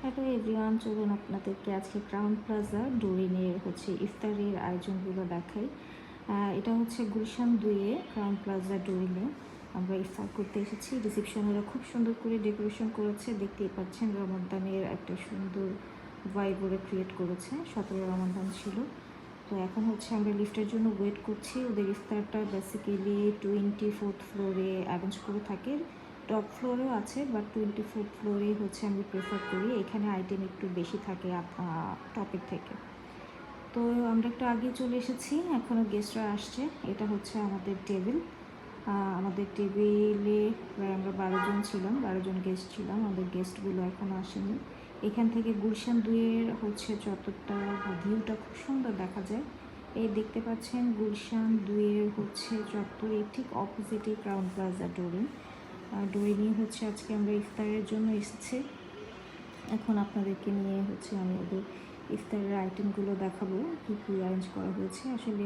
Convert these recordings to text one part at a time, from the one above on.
Hello everyone, চলুন আপনাদেরকে আজকে ক্রাউন প্লাজা ডোরিনের ইফতারের আয়োজনগুলো দেখাই। এটা হচ্ছে গুলশান 2-এ ক্রাউন প্লাজা ডোরিনে আমরা ইফতার করতে এসেছি। রিসেপশনেরা খুব সুন্দর করে ডেকোরেশন করেছে, দেখতেই পাচ্ছেন। রমাদানের একটা সুন্দর ভাইব ওরা ক্রিয়েট করেছে। 17 রমাদান ছিল। তো এখন আমরা লিফটের জন্য ওয়েট করছি। ওদের ইফতারটা বেসিক্যালি 24th ফ্লোরে অ্যারেঞ্জ করে থাকে। টপ ফ্লোরেও আছে, বাট 24th ফ্লোরে আমি প্রেফার করি। এখানে আইটেম একটু বেশি থাকে টপের থেকে। তো আমরা একটু আগে চলে এসেছি, এখনও গেস্টরা আসছে। এটা হচ্ছে আমাদের টেবিল। আমাদের টেবিলে প্রায় আমরা 12 জন ছিলাম, 12 জন গেস্ট ছিলাম। আমাদের গেস্টগুলো এখনও আসেনি। এখান থেকে গুলশান 2-এর চত্বরটা বা ভিউটা খুব সুন্দর দেখা যায়। এই দেখতে পাচ্ছেন গুলশান 2-এর চত্বরের ঠিক অপোজিটে ক্রাউন প্লাজা ডোরিনি আজকে আমরা ইফতারের জন্য এসেছি। এখন আপনাদেরকে নিয়ে আমি ওদের ইফতারের আইটেমগুলো দেখাবো, কী কী অ্যারেঞ্জ করা হয়েছে। আসলে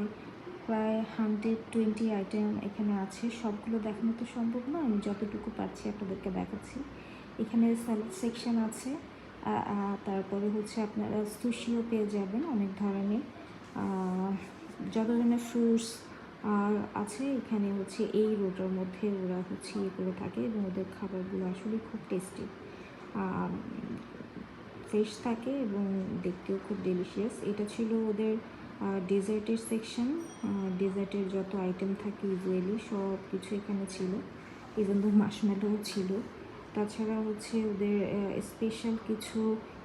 প্রায় 120 আইটেম এখানে আছে। সবগুলো দেখানো তো সম্ভব না, আমি যতটুকু পারছি আপনাদেরকে দেখাচ্ছি। এখানে স্যালাড সেকশন আছে, তারপরে আপনারা সুশিও পেয়ে যাবেন অনেক ধরনের। যত ধরনের ফ্রুটস আছে এখানে এই রোটার মধ্যে ওরা ইয়ে করে থাকে, এবং ওদের খাবারগুলো আসলে খুব টেস্টি, ফ্রেশ থাকে এবং দেখতেও খুব ডেলিশিয়াস। এটা ছিল ওদের ডেজার্টের সেকশন। ডেজার্টের যত আইটেম থাকে ইউজুয়ালি সব কিছু এখানে ছিল, ইভেন দো মাশমেলোও ছিল। তাছাড়া ওদের স্পেশাল কিছু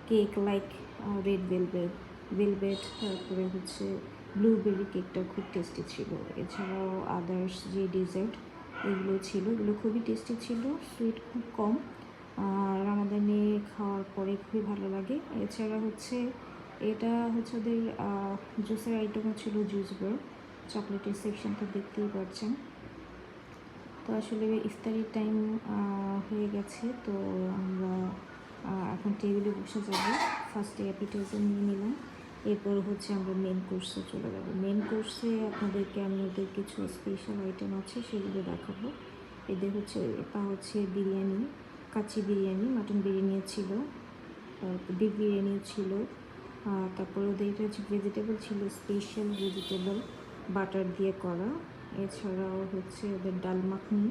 কেক লাইক রেড ভেলভেট, তারপরে ব্লুবেরি কেকটা খুব টেস্টি ছিল। এছাড়াও আদার্স যে ডেজার্ট এগুলো ছিল, এগুলো খুবই টেস্টি ছিল, সুইট খুব কম। রামাদানে খাওয়ার পরে খুবই ভালো লাগে। এছাড়া এটা ওদের জুসের আইটেমও ছিল, জুস বার। চকলেটের সেকশনটা দেখতেই পাচ্ছেন। তো আসলে ইফতারির টাইম হয়ে গেছে, তো আমরা এখন টেবিলে বসে যাব। ফার্স্টে অ্যাপিটাইজার নিয়ে নিলাম, এরপর আমরা মেন কোর্সে চলে যাব। মেন কোর্সে আপনাদেরকে আমি ওদের কিছু স্পেশাল আইটেম আছে সেগুলো দেখাবো। এদের এটা বিরিয়ানি, কাচ্চি বিরিয়ানি, মাটন বিরিয়ানি ছিল, বিফ বিরিয়ানি ছিল। তারপরে ওদের এটা ভেজিটেবল ছিল, স্পেশাল ভেজিটেবল বাটার দিয়ে করা। এছাড়াও ওদের ডাল মাখনি,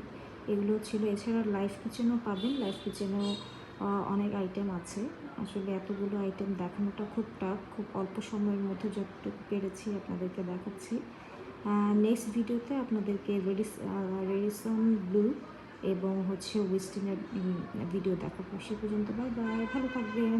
এগুলো ছিল। এছাড়া লাইফ কিচেনও পাবেন, লাইফ কিচেনেও অনেক আইটেম আছে। আসলে এতগুলো আইটেম দেখানোটা খুব টাফ, খুব অল্প সময়ের মধ্যে যতটুকু পেরেছি আপনাদেরকে দেখাচ্ছি। নেক্সট ভিডিওতে আপনাদেরকে রেডিসন ব্লু এবং ওয়েস্টার্নের ভিডিও দেখাবো। সে পর্যন্ত বাই বাই, ভালো থাকবেন।